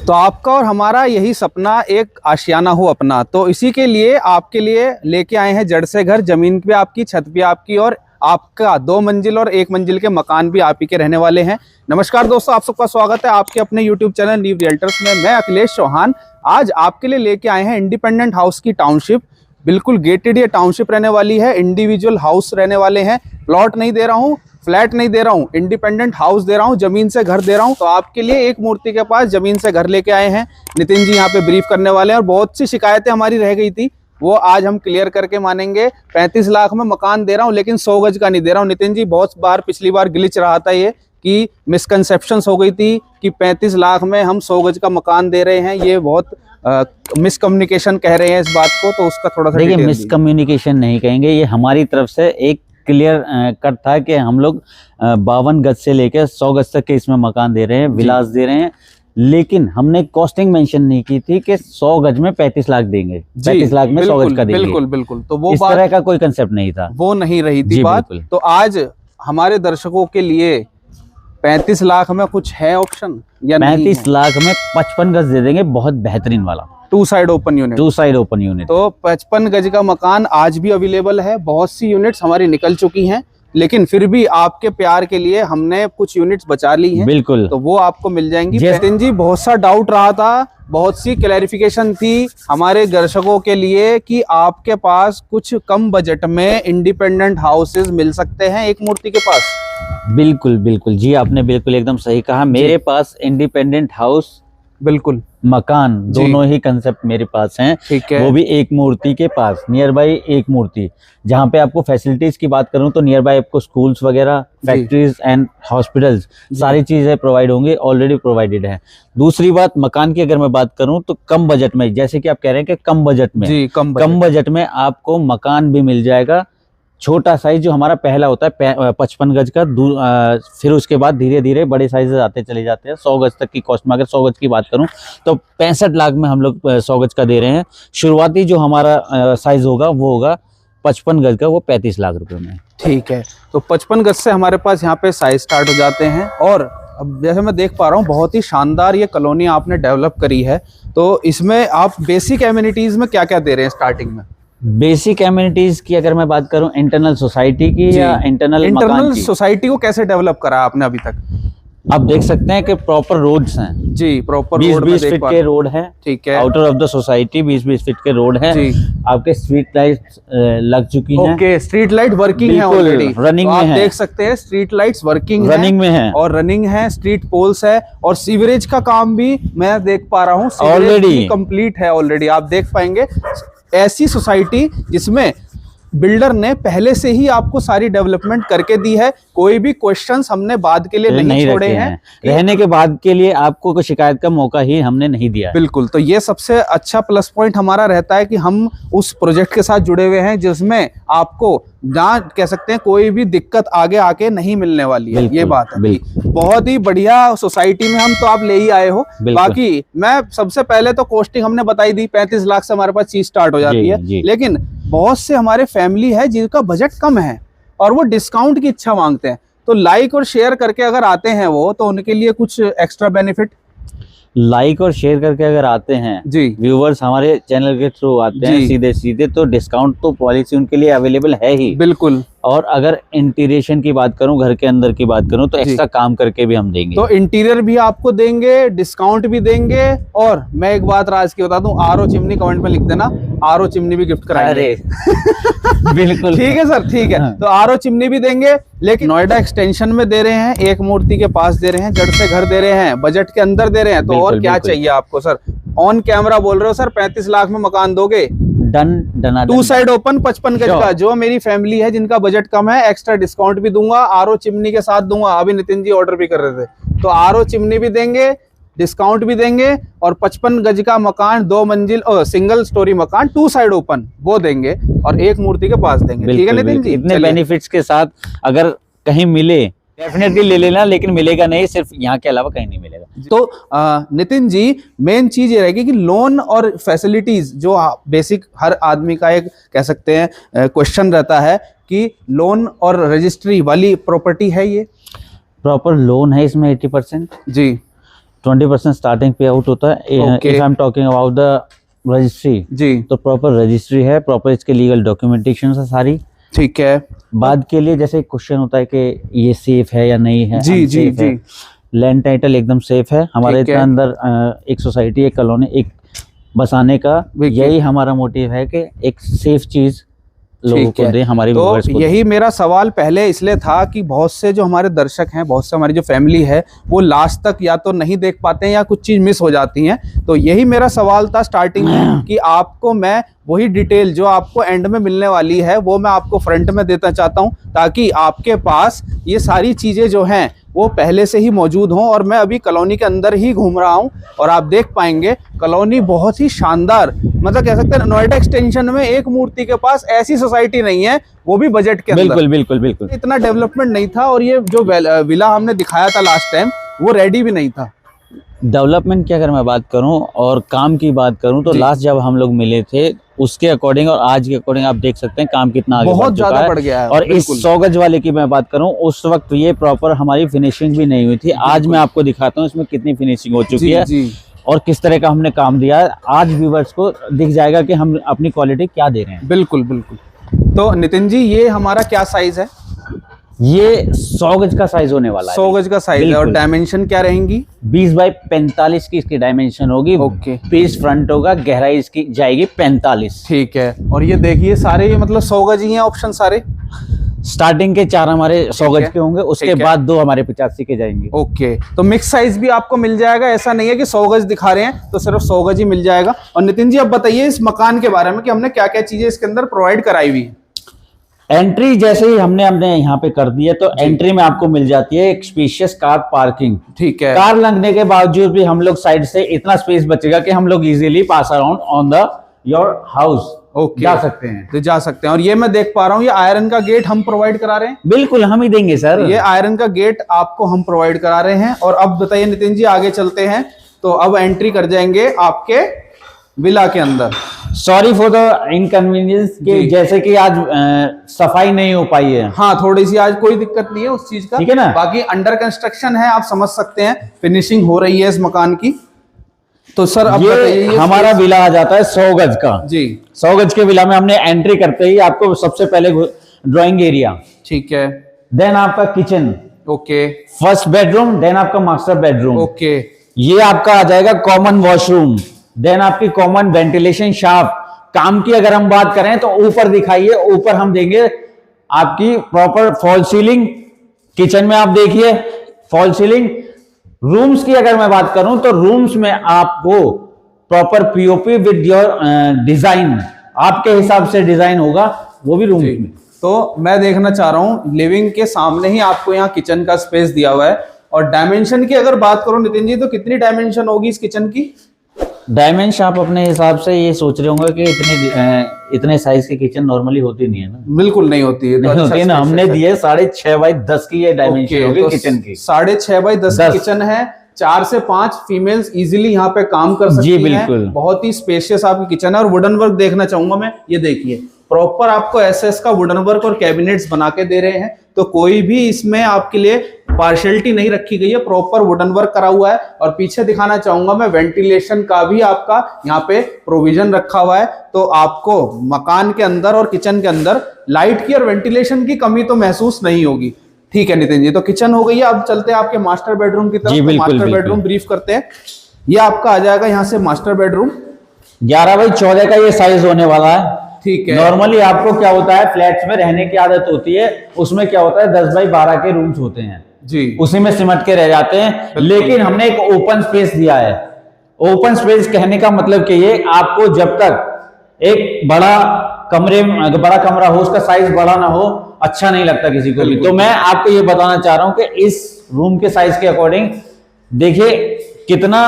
तो आपका और हमारा यही सपना एक आशियाना हो अपना, तो इसी के लिए आपके लिए लेके आए हैं जड़ से घर। जमीन पे आपकी, छत पे आपकी, और आपका 2 मंजिल और 1 मंजिल के मकान भी आप ही के रहने वाले हैं। नमस्कार दोस्तों, आप सबका स्वागत है आपके अपने यूट्यूब चैनल न्यू रियल्टर्स में। मैं अखिलेश चौहान आज आपके लिए लेके आए हैं इंडिपेंडेंट हाउस की टाउनशिप। बिल्कुल गेटेड ये टाउनशिप रहने वाली है, इंडिविजुअल हाउस रहने वाले हैं। प्लॉट नहीं दे रहा हूँ, फ्लैट नहीं दे रहा हूँ, इंडिपेंडेंट हाउस दे रहा हूँ, जमीन से घर दे रहा हूँ। तो आपके लिए एक मूर्ति के पास जमीन से घर लेके आए हैं। नितिन जी यहाँ पे ब्रीफ करने वाले हैं और बहुत सी शिकायतें हमारी रह गई थी, वो आज हम क्लियर करके मानेंगे। 35 लाख में मकान दे रहा हूँ लेकिन 100 गज का नहीं दे रहा हूँ। नितिन जी, बहुत बार पिछली बार गिलिच रहा था ये कि मिसकंसेप्शंस हो गई थी कि 35 लाख में हम 100 गज का मकान दे रहे हैं। ये बहुत मिसकम्युनिकेशन कह रहे हैं इस बात को, तो उसका थोड़ा सा देखिए, मिसकम्युनिकेशन नहीं कहेंगे, ये हमारी तरफ से एक क्लियर कट था कि हम लोग 52 गज से लेकर 100 गज तक के इसमें मकान दे रहे हैं, विलास दे रहे हैं। लेकिन हमने कॉस्टिंग मेंशन नहीं की थी कि 100 गज में 35 लाख देंगे, 35 लाख में 100 गज का देंगे। बिल्कुल बिल्कुल, तो वो इस तरह का कोई कंसेप्ट नहीं था, वो नहीं रही थी बात। तो आज हमारे दर्शकों के लिए 35 लाख में कुछ है ऑप्शन या 35 लाख में 55 गज दे देंगे, बहुत बेहतरीन वाला 2 side open unit. 2 side open unit. तो 55 गज का मकान आज भी अवेलेबल है। बहुत सी यूनिट्स हमारी निकल चुकी हैं, लेकिन फिर भी आपके प्यार के लिए हमने कुछ यूनिट्स बचा ली हैं। बिल्कुल, तो वो आपको मिल जाएंगी। नितिन जी, बहुत सा डाउट रहा था, बहुत सी क्लैरिफिकेशन थी हमारे दर्शकों के लिए कि आपके पास कुछ कम बजट में इंडिपेंडेंट हाउसेज मिल सकते हैं एक मूर्ति के पास। बिल्कुल बिल्कुल जी, आपने बिल्कुल एकदम सही कहा। मेरे पास इंडिपेंडेंट हाउस, बिल्कुल मकान, दोनों ही कंसेप्ट मेरे पास हैं। ठीक है। वो भी एक मूर्ति के पास, नियर बाई एक मूर्ति। जहाँ पे आपको फैसिलिटीज की बात करूँ तो नियर बाई आपको स्कूल्स वगैरह, फैक्ट्रीज एंड हॉस्पिटल्स, सारी चीजें प्रोवाइड होंगी, ऑलरेडी प्रोवाइडेड है। दूसरी बात, मकान की अगर मैं बात करूँ तो कम बजट में, जैसे कि आप कह रहे हैं कि कम बजट में, कम बजट में आपको मकान भी मिल जाएगा। छोटा साइज जो हमारा पहला होता है 55 गज का, फिर उसके बाद धीरे धीरे बड़े साइजेस आते चले जाते हैं। 100 गज तक की कॉस्ट में अगर 100 गज की बात करूं तो 65 लाख में हम लोग 100 गज का दे रहे हैं। शुरुआती जो हमारा साइज होगा वो होगा 55 गज का, वो 35 लाख रुपए में। ठीक है, तो 55 गज से हमारे पास यहाँ पे साइज स्टार्ट हो जाते हैं। और अब जैसे मैं देख पा रहा हूँ, बहुत ही शानदार ये कॉलोनी आपने डेवलप करी है। तो इसमें आप बेसिक एमिनिटीज में क्या क्या दे रहे हैं स्टार्टिंग में? बेसिक एमिनिटीज की अगर मैं बात करूं, इंटरनल सोसाइटी की या इंटरनल सोसाइटी को कैसे डेवलप करा आपने अभी तक? आप देख सकते हैं कि प्रॉपर रोड्स हैं जी, प्रॉपर 20-20 फीट के रोड है। ठीक है। Outer of the society 20-20 feet के रोड है। आपके स्ट्रीट लाइट्स लग चुकी हैं। ओके, स्ट्रीट लाइट वर्किंग है ऑलरेडी, रनिंग में है। आप देख सकते हैं स्ट्रीट लाइट्स वर्किंग रनिंग में है और रनिंग है। स्ट्रीट पोल्स है और सीवरेज का काम भी मैं देख पा रहा हूँ ऑलरेडी कंप्लीट है। ऑलरेडी आप देख पाएंगे ऐसी सोसाइटी जिसमें बिल्डर ने पहले से ही आपको सारी डेवलपमेंट करके दी है। कोई भी क्वेश्चंस हमने बाद के लिए नहीं छोड़े हैं। रहने के बाद के लिए आपको कोई शिकायत का मौका ही हमने नहीं दिया। बिल्कुल, तो ये सबसे अच्छा प्लस पॉइंट हमारा रहता है कि हम उस प्रोजेक्ट के साथ जुड़े हुए हैं जिसमें आपको ना कह सकते हैं कोई भी दिक्कत आगे आके नहीं मिलने वाली है। ये बात है। बहुत ही बढ़िया सोसाइटी में हम तो आप ले ही आए हो। बाकी मैं सबसे पहले तो कॉस्टिंग हमने बताई दी, 35 लाख से हमारे पास चीज स्टार्ट हो जाती है। लेकिन बहुत से हमारे फैमिली है जिनका बजट कम है और वो डिस्काउंट की इच्छा मांगते हैं, तो लाइक और शेयर करके अगर आते हैं वो, तो उनके लिए कुछ एक्स्ट्रा बेनिफिट। लाइक और शेयर करके अगर आते हैं जी, व्यूवर्स हमारे चैनल के थ्रू आते हैं सीधे सीधे, तो डिस्काउंट तो पॉलिसी उनके लिए अवेलेबल है ही। बिल्कुल। और अगर इंटीरियर की बात करूं, घर के अंदर की बात करूं, तो एक्स्ट्रा काम करके भी हम देंगे। तो इंटीरियर भी आपको देंगे, डिस्काउंट भी देंगे। और मैं एक बात राज की बता दूं, आरओ चिमनी कमेंट में लिख देना, आरओ चिमनी भी गिफ्ट कराएंगे। बिल्कुल ठीक है सर, ठीक है। तो आरओ चिमनी भी देंगे, लेकिन नोएडा एक्सटेंशन में दे रहे हैं, एक मूर्ति के पास दे रहे हैं, जड़ से घर दे रहे हैं, बजट के अंदर दे रहे हैं। तो और क्या चाहिए आपको सर? ऑन कैमरा बोल रहे हो सर 35 लाख में मकान दोगे? डन। 2 साइड ओपन 55 गज का। जो मेरी फैमिली है जिनका बजट कम है, एक्स्ट्रा डिस्काउंट भी दूंगा, आरओ चिमनी के साथ दूंगा। अभी नितिन जी ऑर्डर भी कर रहे थे, तो आरओ चिमनी भी देंगे, डिस्काउंट भी देंगे, और 55 गज का मकान 2 मंजिल और सिंगल स्टोरी मकान 2 साइड ओपन वो देंगे, और एक मूर्ति के पास देंगे। ठीक है नितिन जी? इतने बेनिफिट्स के साथ अगर कहीं मिले डेफिनेटली ले लेना, लेकिन मिलेगा नहीं, सिर्फ यहाँ के अलावा कहीं नहीं मिलेगा। तो नितिन जी, मेन चीज ये रहेगी कि लोन और फैसिलिटीज जो बेसिक हर आदमी का एक कह सकते हैं क्वेश्चन रहता है कि लोन और रजिस्ट्री वाली प्रॉपर्टी है, ये प्रॉपर लोन है इसमें 80% जी, 20% स्टार्टिंग पे आउट होता है। Okay. If I am talking about the registry, जी तो प्रॉपर रजिस्ट्री है, प्रॉपर इसके लीगल डॉक्यूमेंटेशन है सारी। ठीक है। बाद के लिए जैसे क्वेश्चन होता है कि ये सेफ है या नहीं है, जी जी unsafe है। जी लैंड टाइटल एकदम सेफ है हमारे ठीक है। इतना अंदर एक सोसाइटी, एक कॉलोनी, एक बसाने का बिल्कुल। यही हमारा मोटिव है कि एक सेफ चीज लोगों ठीक को है। दे, हमारे तो व्यूअर्स को दे। यही मेरा सवाल पहले इसलिए था कि बहुत से जो हमारे दर्शक हैं, बहुत से हमारी जो फैमिली है, वो लास्ट तक या तो नहीं देख पाते हैं या कुछ चीज़ मिस हो जाती हैं। तो यही मेरा सवाल था स्टार्टिंग में कि आपको मैं वही डिटेल जो आपको एंड में मिलने वाली है वो मैं आपको फ्रंट में देना चाहता हूं, ताकि आपके पास ये सारी चीज़ें जो हैं वो पहले से ही मौजूद हों। और मैं अभी कॉलोनी के अंदर ही घूम रहा हूं और आप देख पाएंगे कॉलोनी बहुत ही शानदार, मतलब कह सकते हैं नोएडा एक्सटेंशन में एक मूर्ति के पास ऐसी सोसाइटी नहीं है, वो भी बजट के अंदर। बिल्कुल बिल्कुल बिल्कुल। इतना डेवलपमेंट नहीं था और ये जो विला हमने दिखाया था लास्ट टाइम वो रेडी भी नहीं था। डेवलपमेंट की अगर मैं बात करूं और काम की बात करूं तो जी। लास्ट जब हम लोग मिले थे उसके अकॉर्डिंग और आज के अकॉर्डिंग आप देख सकते हैं काम कितना आगे बहुत बढ़ चुका ज्यादा है। बढ़ गया है। और इस बिल्कुल। 100 गज वाले की मैं बात करूं उस वक्त ये प्रॉपर हमारी फिनिशिंग भी नहीं हुई थी। आज मैं आपको दिखाता हूं इसमें कितनी फिनिशिंग हो चुकी जी है जी और किस तरह का हमने काम दिया है। आज व्यूवर्स को दिख जाएगा कि हम अपनी क्वालिटी क्या दे रहे हैं। बिल्कुल बिल्कुल। तो नितिन जी ये हमारा क्या साइज है? ये 100 गज का साइज होने वाला है। 100 गज का साइज है और बिल्कुल। डायमेंशन क्या रहेंगी? 20 बाई 45 की इसकी डायमेंशन होगी। ओके। पीस फ्रंट होगा, गहराई इसकी जाएगी 45। ठीक है। और ये देखिए सारे ये मतलब 100 गज ही हैं ऑप्शन सारे। स्टार्टिंग के 4 हमारे 100 गज है। के होंगे, उसके ठीक है। बाद 2 हमारे 85 के जाएंगे। ओके। तो मिक्स साइज भी आपको मिल जाएगा, ऐसा नहीं है कि 100 गज दिखा रहे हैं तो सिर्फ 100 गज ही मिल जाएगा। और नितिन जी अब बताइए इस मकान के बारे में कि हमने क्या क्या चीजें इसके अंदर प्रोवाइड कराई हुई है। एंट्री जैसे ही हमने यहाँ पे कर दी है तो एंट्री में आपको मिल जाती है एक स्पेशियस कार पार्किंग। ठीक है। कार लगने के बावजूद भी हम लोग साइड से इतना स्पेस बचेगा कि हम लोग easily pass around on the your house okay. जा सकते हैं। तो जा सकते हैं। और ये मैं देख पा रहा हूँ ये आयरन का गेट हम प्रोवाइड करा रहे हैं। बिल्कुल हम ही देंगे सर। ये आयरन का गेट आपको हम प्रोवाइड करा रहे हैं। और अब बताइए नितिन जी आगे चलते हैं। तो अब एंट्री कर जाएंगे आपके विला के अंदर। सॉरी फॉर द इनकन्वीनियंस कि जी। जैसे कि आज सफाई नहीं हो पाई है। हाँ थोड़ी सी आज कोई दिक्कत नहीं है उस चीज का। ठीक है ना। बाकी अंडर कंस्ट्रक्शन है, आप समझ सकते हैं, फिनिशिंग हो रही है इस मकान की। तो सर अब बताइए ये हमारा विला आ जाता है 100 गज का। जी 100 गज के विला में हमने एंट्री करते ही आपको सबसे पहले ड्राइंग एरिया, ठीक है। देन आपका kitchen, okay first bedroom, then आपका मास्टर बेडरूम। ओके ये आपका आ जाएगा कॉमन वॉशरूम, देन आपकी कॉमन वेंटिलेशन शाफ्ट। काम की अगर हम बात करें तो ऊपर दिखाइए, ऊपर हम देंगे आपकी प्रॉपर फॉल सीलिंग। किचन में आप देखिए फॉल सीलिंग। रूम्स की अगर मैं बात करूं तो रूम्स में आपको proper POP with your design, आपके हिसाब से डिजाइन होगा वो भी रूम जी। में। तो मैं देखना चाह रहा हूँ लिविंग के सामने ही आपको यहाँ किचन का स्पेस दिया हुआ है। और डायमेंशन की अगर बात करूं नितिन जी तो कितनी डायमेंशन होगी इस किचन की? डायमेंशन आप अपने हिसाब से ये सोच रहे होंगे कि इतने साइज की किचन नॉर्मली होती नहीं है ना। बिल्कुल नहीं होती है। तो नहीं अच्छा होती है ना। space हमने है। दिए 6.5 बाई 10 की ये डायमेंशन होगी तो किचन की। 6.5 बाई 10 की 10 किचन है। 4 से 5 फीमेल्स इजीली यहाँ पे काम कर सकती जी, हैं। बिल्कुल। बहुत ही स्पेशियस आपकी किचन है। और वुडन वर्क देखना चाहूंगा मैं, ये देखिए प्रॉपर आपको एसएस का वुडन वर्क और कैबिनेट्स बना के दे रहे हैं। तो कोई भी इसमें आपके लिए पार्शियलिटी नहीं रखी गई है, प्रॉपर वुडन वर्क करा हुआ है। और पीछे दिखाना चाहूंगा मैं वेंटिलेशन का भी आपका यहाँ पे प्रोविजन रखा हुआ है। तो आपको मकान के अंदर और किचन के अंदर लाइट की और वेंटिलेशन की कमी तो महसूस नहीं होगी। ठीक है नितिन जी, तो किचन हो गई है। अब चलते हैं आपके मास्टर बेडरूम की तरफ। जी, तो बिल्कुल, मास्टर बिल्कुल। बेडरूम ब्रीफ करते हैं। ये आपका आ जाएगा यहाँ से मास्टर बेडरूम। 11 बाई 14 का ये साइज होने वाला है। ठीक है। नॉर्मली आपको क्या होता है फ्लैट्स में रहने की आदत होती है, उसमें क्या होता है 10 बाई 12 के रूम्स होते हैं जी उसी में सिमट के रह जाते हैं। बिल्कुल। लेकिन हमने एक ओपन स्पेस दिया है। ओपन स्पेस कहने का मतलब कि ये आपको जब तक एक बड़ा कमरा हो, उसका साइज बड़ा ना हो, अच्छा नहीं लगता किसी को भी। बिल्कुल। तो मैं आपको ये बताना चाह रहा हूं कि इस रूम के साइज के अकॉर्डिंग देखिए कितना,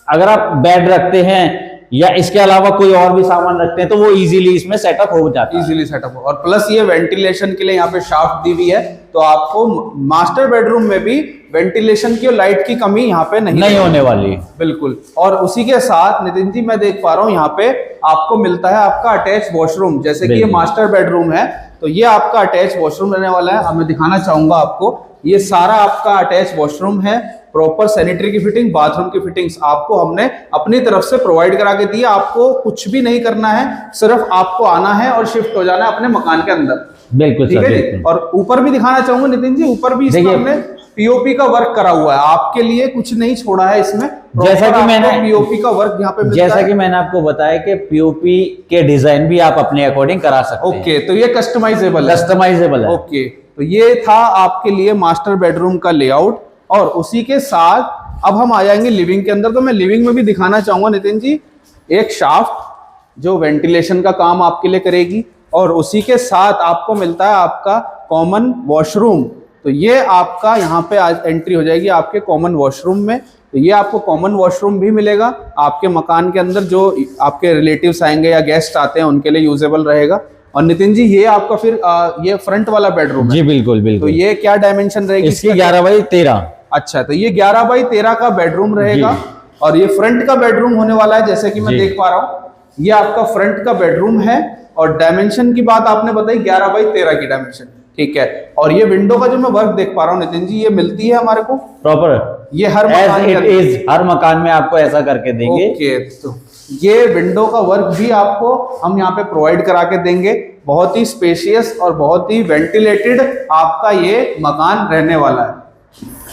अगर आप बेड रखते हैं या इसके अलावा कोई और भी सामान रखते हैं तो वो इजीली इसमें सेटअप हो जाता है। इजीली सेटअप हो। और प्लस ये वेंटिलेशन के लिए यहाँ पे शाफ्ट दी हुई है। तो आपको मास्टर बेडरूम में भी वेंटिलेशन की और लाइट की कमी यहाँ पे नहीं होने वाली। बिल्कुल। और उसी के साथ नितिन जी मैं देख पा रहा हूँ यहाँ पे आपको मिलता है आपका अटैच वॉशरूम। जैसे कि ये मास्टर बेडरूम है तो ये आपका अटैच वॉशरूम रहने वाला है। अब मैं दिखाना चाहूंगा आपको, ये सारा आपका अटैच वॉशरूम है। प्रॉपर सैनिटरी की फिटिंग, बाथरूम की फिटिंग्स आपको हमने अपनी तरफ से प्रोवाइड करा के दी है। आपको कुछ भी नहीं करना है, सिर्फ आपको आना है और शिफ्ट हो जाना है अपने मकान के अंदर। बिल्कुल ठीक सर, है जी। बिल्कुल। और ऊपर भी दिखाना चाहूंगा नितिन जी, ऊपर भी इसमें देखिए, हमने पीओपी का वर्क करा हुआ है, आपके लिए कुछ नहीं छोड़ा है इसमें। जैसा कि मैंने पीओपी का वर्क यहाँ पे मिलता जैसा है। कि मैंने आपको बताया कि पीओपी के डिजाइन भी आप अपने अकॉर्डिंग करा सकते हैं। ओके, तो ये कस्टमाइजेबल है। कस्टमाइजेबल है। ओके, तो ये था आपके लिए मास्टर बेडरूम का लेआउट। और उसी के साथ अब हम आ जाएंगे लिविंग के अंदर। तो मैं लिविंग में भी दिखाना चाहूंगा नितिन जी, एक शाफ्ट जो वेंटिलेशन का काम आपके लिए करेगी, और उसी के साथ आपको मिलता है आपका कॉमन वॉशरूम। तो ये आपका यहाँ पे आज एंट्री हो जाएगी आपके कॉमन वॉशरूम में। तो ये आपको कॉमन वॉशरूम भी मिलेगा आपके मकान के अंदर, जो आपके रिलेटिव्स आएंगे या गेस्ट आते हैं उनके लिए यूजेबल रहेगा। और नितिन जी ये आपका फिर ये फ्रंट वाला बेडरूम है जी, बिल्कुल तो बिल्कुल। ये क्या डायमेंशन रहेगी इसकी इसका? 11x13। अच्छा, तो ये 11x13 का बेडरूम रहेगा। और ये फ्रंट का बेडरूम होने वाला है, जैसे कि मैं जी। देख पा रहा हूँ ये आपका फ्रंट का बेडरूम है। और डायमेंशन की बात आपने बताई 11x13 की डायमेंशन, ठीक है। और ये विंडो का जो मैं वर्क देख पा रहा हूँ नितिन जी, ये मिलती है हमारे को प्रॉपर, ये हर मकान एज इट इज, हर मकान में आपको ऐसा करके देंगे। ओके, तो ये विंडो का वर्क भी आपको हम यहाँ पे प्रोवाइड करा के देंगे। बहुत ही स्पेशियस और बहुत ही वेंटिलेटेड आपका ये मकान रहने वाला है।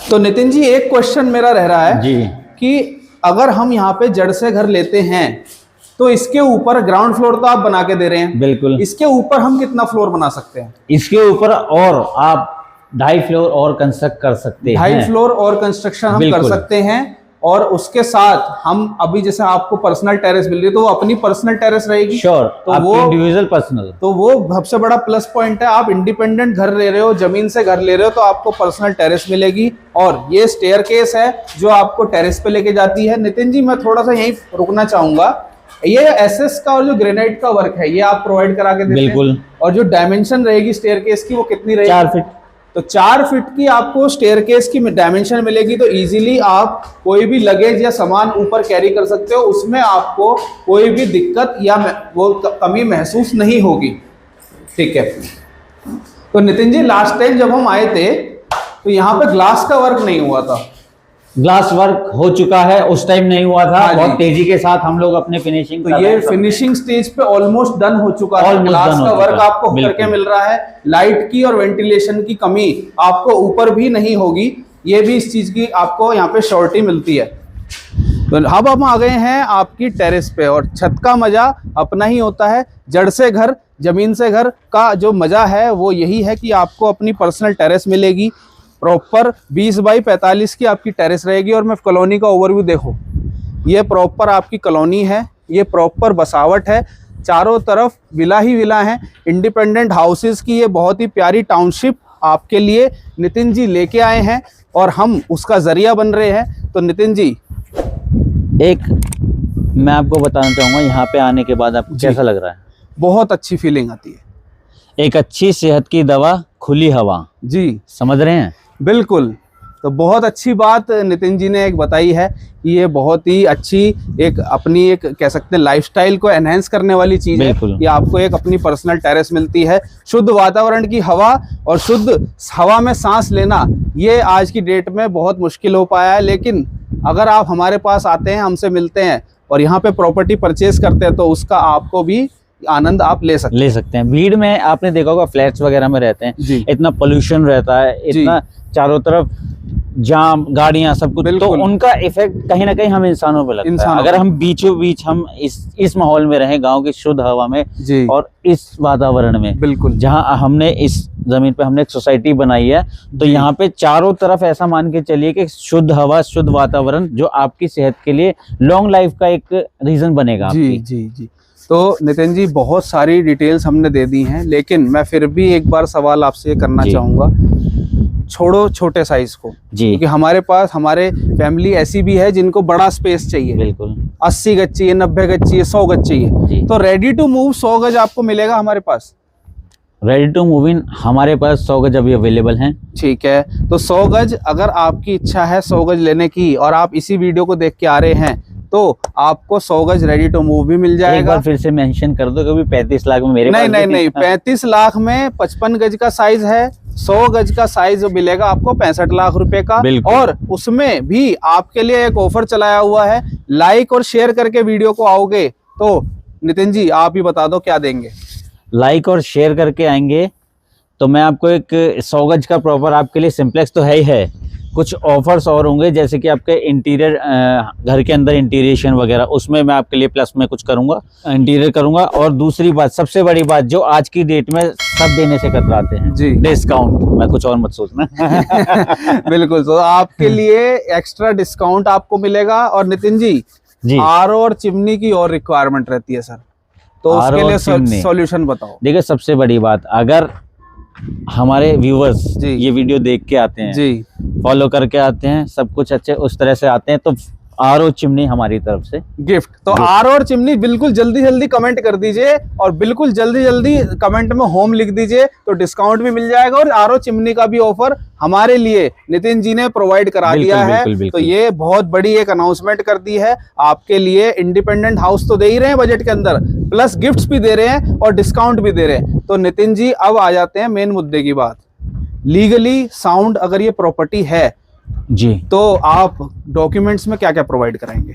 तो नितिन जी एक क्वेश्चन मेरा रह रहा है जी, कि अगर हम यहाँ पे जड़ से घर लेते हैं तो इसके ऊपर ग्राउंड फ्लोर तो आप बना के दे रहे हैं, बिल्कुल। इसके ऊपर हम कितना फ्लोर बना सकते हैं? इसके ऊपर और आप 2.5 फ्लोर और कंस्ट्रक्ट कर सकते हैं। 2.5 फ्लोर और कंस्ट्रक्शन हम कर बिल्कुल। सकते हैं। और उसके साथ हम अभी जैसे आपको पर्सनल टेरेस मिल रही है तो वो अपनी पर्सनल टेरेस रहेगी। श्योर, तो आपकी वो इंडिविजुअल पर्सनल। तो वो सबसे बड़ा प्लस पॉइंट है। आप इंडिपेंडेंट घर ले रहे हो, जमीन से घर ले रहे हो, तो आपको पर्सनल टेरेस मिलेगी। और ये स्टेयरकेस है जो आपको टेरेस पे लेके जाती है। नितिन जी मैं थोड़ा सा यहीं रुकना चाहूंगा, ये एसएस का और जो ग्रेनाइट का वर्क है ये आप प्रोवाइड करा के देते हैं। बिल्कुल। और जो डायमेंशन रहेगी स्टेयरकेस की वो कितनी रहेगी? 4 फीट। तो 4 फीट की आपको स्टेयरकेस की डायमेंशन मिलेगी। तो इजीली आप कोई भी लगेज या सामान ऊपर कैरी कर सकते हो, उसमें आपको कोई भी दिक्कत या वो कमी महसूस नहीं होगी। ठीक है। तो नितिन जी लास्ट टाइम जब हम आए थे तो यहाँ पे ग्लास का वर्क नहीं हुआ था। ग्लास वर्क हो चुका है, उस टाइम नहीं हुआ था। हाँ जी। बहुत तेजी के साथ हम लोग अपने फिनिशिंग तो ये फिनिशिंग स्टेज पे ऑलमोस्ट डन हो चुका है। Almost ग्लास done का हो वर्क चुका है, आपको बिल्कुल। करके मिल रहा है। लाइट की और वेंटिलेशन की कमी आपको ऊपर भी नहीं होगी, ये भी इस चीज की आपको यहाँ पे श्योरिटी मिलती है। तो अब हम आ गए हैं आपकी टेरेस पे, और छत का मजा अपना ही होता है। जड़ से घर, जमीन से घर का जो मजा है वो यही है कि आपको अपनी पर्सनल टेरेस मिलेगी। प्रॉपर 20x45 की आपकी टेरेस रहेगी। और मैं कॉलोनी का ओवरव्यू देखो, ये प्रॉपर आपकी कॉलोनी है, ये प्रॉपर बसावट है, चारों तरफ विला ही विला है, इंडिपेंडेंट हाउसेस की ये बहुत ही प्यारी टाउनशिप आपके लिए नितिन जी लेके आए हैं और हम उसका जरिया बन रहे हैं। तो नितिन जी एक मैं आपको बताना चाहूंगा, यहाँ पे आने के बाद आपको कैसा लग रहा है? बहुत अच्छी फीलिंग आती है। एक अच्छी सेहत की दवा, खुली हवा। जी समझ रहे हैं? बिल्कुल। तो बहुत अच्छी बात नितिन जी ने एक बताई है कि ये बहुत ही अच्छी एक अपनी एक कह सकते हैं लाइफस्टाइल को एनहेंस करने वाली चीज़ है बिल्कुल। कि आपको एक अपनी पर्सनल टेरेस मिलती है। शुद्ध वातावरण की हवा और शुद्ध हवा में सांस लेना ये आज की डेट में बहुत मुश्किल हो पाया है। लेकिन अगर आप हमारे पास आते हैं, हमसे मिलते हैं और यहाँ पे प्रॉपर्टी परचेज करते हैं तो उसका आपको भी आनंद आप ले सकते हैं। भीड़ में आपने देखा होगा, फ्लैट्स वगैरह में रहते हैं, जी। इतना पोल्यूशन रहता है, इतना चारों तरफ जाम, गाड़ियां, सब कुछ, तो बिल्कुल। उनका इफेक्ट कहीं ना कहीं हम इंसानों पे लगता है। अगर हम बीचों बीच हम इस माहौल में रहें, गांव की शुद्ध हवा में जी। और इस वातावरण में, बिल्कुल, जहां हमने इस जमीन पे हमने एक सोसाइटी बनाई है, तो यहाँ पे चारों तरफ ऐसा मान के चलिए कि शुद्ध हवा, शुद्ध वातावरण जो आपकी सेहत के लिए लॉन्ग लाइफ का एक रीजन बनेगा। जी जी जी। तो नितिन जी बहुत सारी डिटेल्स हमने दे दी हैं, लेकिन मैं फिर भी एक बार सवाल आपसे करना चाहूँगा, छोड़ो छोटे साइज को जी, क्योंकि हमारे पास हमारे फैमिली ऐसी भी है जिनको बड़ा स्पेस चाहिए। बिल्कुल 80 गज चाहिए, 90 गज चाहिए, 100 गज चाहिए। तो रेडी टू मूव 100 गज आपको मिलेगा हमारे पास। रेडी टू मूव इन हमारे पास 100 गज अभी अवेलेबल हैं। ठीक है, तो 100 गज अगर आपकी इच्छा है 100 गज लेने की और आप इसी वीडियो को देख के आ रहे हैं तो आपको 100 गज रेडी टू मूव भी मिल जाएगा। एक बार फिर से मेंशन कर दो, क्योंकि 35 लाख में मेरे नहीं पास नहीं नहीं, 35 लाख में 55 गज का साइज है, 100 गज का साइज मिलेगा आपको 65 लाख रुपए का। बिल्कुल। और उसमें भी आपके लिए एक ऑफर चलाया हुआ है, लाइक और शेयर करके वीडियो को आओगे तो नितिन जी आप ही बता दो क्या देंगे। लाइक और शेयर करके आएंगे तो मैं आपको एक 100 गज का प्रॉपर आपके लिए सिंप्लेक्स तो है ही है, कुछ ऑफर्स और होंगे, जैसे कि आपके इंटीरियर घर के अंदर इंटीरियरेशन वगैरह, उसमें मैं आपके लिए प्लस में कुछ करूंगा, इंटीरियर करूंगा। और दूसरी बात, सबसे बड़ी बात जो आज की डेट में सब देने से कतराते हैं जी, डिस्काउंट। मैं कुछ और मत सोचना। बिल्कुल, तो आपके लिए एक्स्ट्रा डिस्काउंट आपको मिलेगा। और नितिन जी आरओ और चिमनी की और रिक्वायरमेंट रहती है सर, तो उसके लिए सॉल्यूशन बताओ। देखिए सबसे बड़ी बात, अगर हमारे व्यूवर्स ये वीडियो देख के आते हैं जी, फॉलो करके आते हैं, सब कुछ अच्छे उस तरह से आते हैं, तो आरओ चिमनी हमारी तरफ से गिफ्ट। तो आरओ और चिमनी बिल्कुल जल्दी जल्दी कमेंट कर दीजिए और बिल्कुल जल्दी जल्दी कमेंट में होम लिख दीजिए, तो डिस्काउंट भी मिल जाएगा। और आरओ चिमनी का भी ऑफर हमारे लिए नितिन जी ने प्रोवाइड करा दिया है। तो ये बहुत बड़ी एक अनाउंसमेंट कर दी है आपके लिए। इंडिपेंडेंट हाउस तो दे ही रहे हैं बजट के अंदर, प्लस गिफ्ट्स भी दे रहे हैं और डिस्काउंट भी दे रहे हैं। तो नितिन जी अब आ जाते हैं मेन मुद्दे की बात। लीगली साउंड अगर ये प्रॉपर्टी है जी, तो आप डॉक्यूमेंट्स में क्या क्या प्रोवाइड कराएंगे?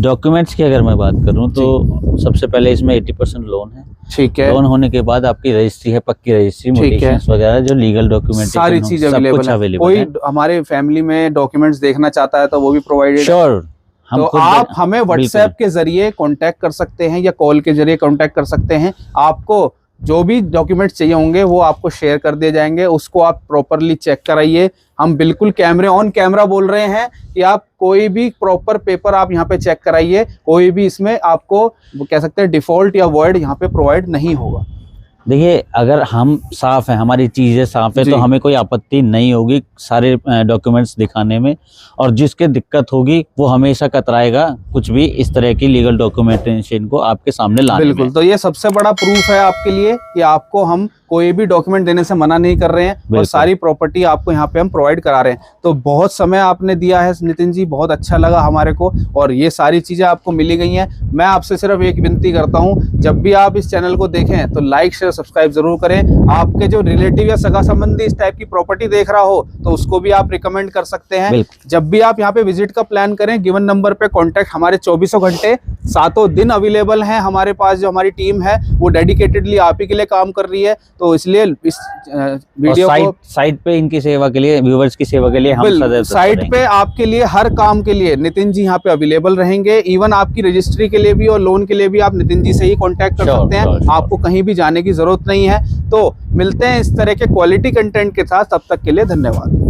डॉक्यूमेंट्स की अगर मैं बात करूं तो सबसे पहले इसमें 80% लोन है। ठीक है। लोन होने के बाद आपकी रजिस्ट्री है, पक्की रजिस्ट्री, म्यूटेशंस वगैरह, जो लीगल डॉक्यूमेंटेशन, सारी चीज अवेलेबल है। कोई हमारे फैमिली में डॉक्यूमेंट्स देखना चाहता है तो वो भी प्रोवाइडेड। श्योर। तो आप हमें व्हाट्सएप के जरिए कांटेक्ट कर सकते हैं या कॉल के जरिए कांटेक्ट कर सकते हैं। आपको जो भी डॉक्यूमेंट्स चाहिए होंगे वो आपको शेयर कर दिए जाएंगे, उसको आप प्रॉपरली चेक कराइए। हम बिल्कुल कैमरे ऑन कैमरा बोल रहे हैं कि आप कोई भी प्रॉपर पेपर आप यहाँ पे चेक कराइए, कोई भी इसमें आपको कह सकते हैं डिफॉल्ट या वर्ड यहाँ पे प्रोवाइड नहीं होगा। देखिए अगर हम साफ हैं, हमारी चीजें साफ है, तो हमें कोई आपत्ति नहीं होगी सारे डॉक्यूमेंट्स दिखाने में। और जिसके दिक्कत होगी वो हमेशा कतराएगा कुछ भी इस तरह की लीगल डॉक्यूमेंटेशन को आपके सामने लाने में। बिल्कुल, तो ये सबसे बड़ा प्रूफ है आपके लिए कि आपको हम कोई भी डॉक्यूमेंट देने से मना नहीं कर रहे हैं और सारी प्रॉपर्टी आपको यहाँ पे हम प्रोवाइड करा रहे हैं। तो बहुत समय आपने दिया है नितिन जी, बहुत अच्छा लगा हमारे को, और ये सारी चीजें आपको मिली गई हैं। मैं आपसे सिर्फ एक विनती करता हूँ, जब भी आप इस चैनल को देखें तो लाइक शेयर सब्सक्राइब जरूर करें। आपके जो रिलेटिव या सगा संबंधी इस टाइप की प्रॉपर्टी देख रहा हो तो उसको भी आप रिकमेंड कर सकते हैं। जब भी आप यहाँ पे विजिट का प्लान करें, गिवन नंबर पे कॉन्टैक्ट, हमारे 24 घंटे 7 दिन अवेलेबल हैं। हमारे पास जो हमारी टीम है वो डेडिकेटेडली आप ही के लिए काम कर रही है। तो इसलिए इस वीडियो को साइट पे इनकी सेवा के लिए, व्यूवर्स की सेवा के लिए हम सदैव साइट पे आपके लिए हर काम के लिए नितिन जी यहाँ पे अवेलेबल रहेंगे। इवन आपकी रजिस्ट्री के लिए भी और लोन के लिए भी आप नितिन जी से ही कांटेक्ट कर सकते हैं। आपको कहीं भी जाने की जरूरत नहीं है। तो मिलते हैं इस तरह के क्वालिटी कंटेंट के साथ, तब तक के लिए धन्यवाद।